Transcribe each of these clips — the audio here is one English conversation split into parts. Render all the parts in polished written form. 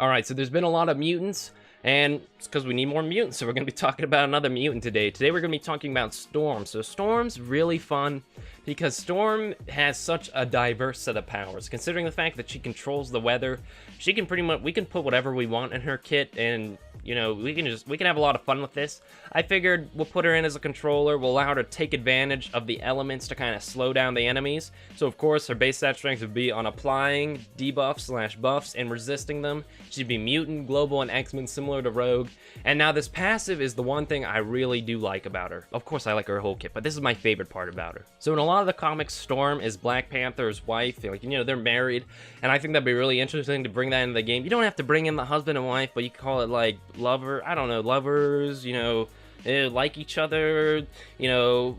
Alright, so there's been a lot of mutants, and it's because we need more mutants, so we're going to be talking about another mutant today. Today we're going to be talking about Storm. So Storm's really fun, because Storm has such a diverse set of powers. Considering the fact that she controls the weather, she can pretty much, we can put whatever we want in her kit, and, you know, we can have a lot of fun with this. I figured we'll put her in as a controller, we'll allow her to take advantage of the elements to kind of slow down the enemies. So of course, her base stat strength would be on applying debuffs/buffs and resisting them. She'd be mutant, global, and X-Men, similar to Rogue. And now this passive is the one thing I really do like about her. Of course, I like her whole kit, but this is my favorite part about her. So in a lot of the comics, Storm is Black Panther's wife. Like, you know, they're married, and I think that'd be really interesting to bring that into the game. You don't have to bring in the husband and wife, but you can call it like lover. I don't know, lovers. You know. Like each other, you know,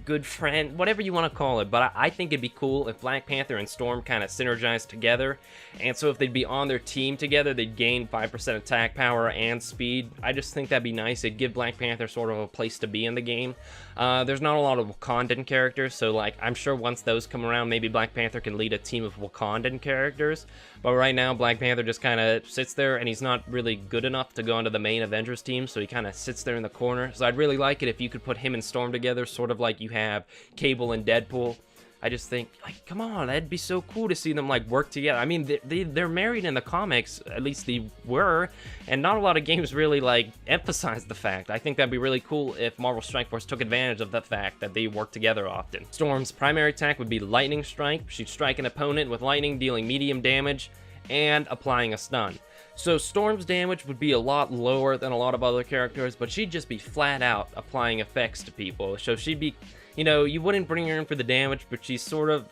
good friend, whatever you want to call it. But I think it'd be cool if Black Panther and Storm kind of synergized together. And so if they'd be on their team together, they'd gain 5% attack power and speed. I just think that'd be nice. It'd give Black Panther sort of a place to be in the game. There's not a lot of Wakandan characters, so like I'm sure once those come around, maybe Black Panther can lead a team of Wakandan characters. But right now, Black Panther just kind of sits there, and he's not really good enough to go into the main Avengers team, so he kind of sits there in the corner. So I'd really like it if you could put him and Storm together, sort of like you have Cable and Deadpool. I just think, like, come on, that'd be so cool to see them, like, work together. I mean, they're married in the comics, at least they were, and not a lot of games really, like, emphasize the fact. I think that'd be really cool if Marvel Strike Force took advantage of the fact that they work together often. Storm's primary attack would be Lightning Strike. She'd strike an opponent with lightning, dealing medium damage, and applying a stun. So Storm's damage would be a lot lower than a lot of other characters, but she'd just be flat out applying effects to people. So she'd be, you know, you wouldn't bring her in for the damage, but she's sort of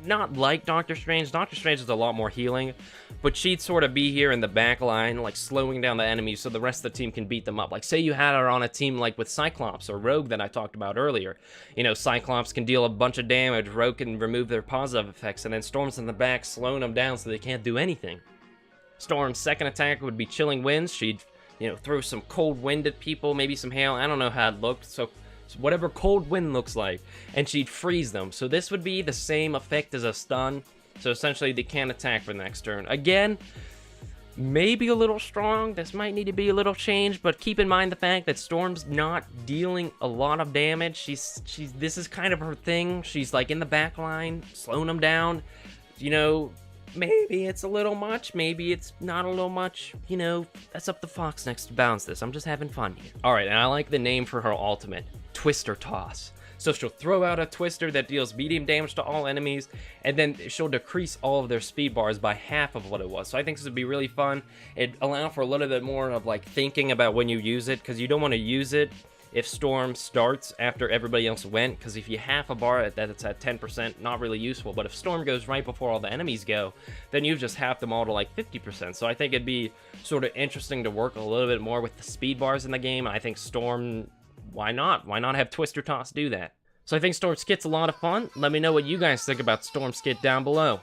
not like Doctor Strange. Doctor Strange is a lot more healing, but she'd sort of be here in the back line, like slowing down the enemies so the rest of the team can beat them up. Like say you had her on a team like with Cyclops or Rogue that I talked about earlier. You know, Cyclops can deal a bunch of damage, Rogue can remove their positive effects, and then Storm's in the back slowing them down so they can't do anything. Storm's second attack would be Chilling Winds. She'd, you know, throw some cold wind at people, maybe some hail. I don't know how it looked, so whatever cold wind looks like, and she'd freeze them. So this would be the same effect as a stun. So essentially, they can't attack for the next turn. Again, maybe a little strong. This might need to be a little changed, but keep in mind the fact that Storm's not dealing a lot of damage. This is kind of her thing. She's like in the back line, slowing them down. You know, maybe it's a little much, maybe it's not a little much, you know, that's up to Fox next to balance this. I'm just having fun here. Alright, and I like the name for her ultimate, Twister Toss. So she'll throw out a twister that deals medium damage to all enemies, and then she'll decrease all of their speed bars by half of what it was. So I think this would be really fun. It'd allow for a little bit more of like thinking about when you use it, because you don't want to use it if Storm starts after everybody else went, because if you half a bar at that, it's at 10%, not really useful. But if Storm goes right before all the enemies go, then you've just halved them all to like 50%. So I think it'd be sort of interesting to work a little bit more with the speed bars in the game. I think Storm, why not? Why not have Twister Toss do that? So I think Storm's kit's a lot of fun. Let me know what you guys think about Storm's kit down below.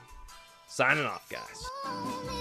Signing off, guys.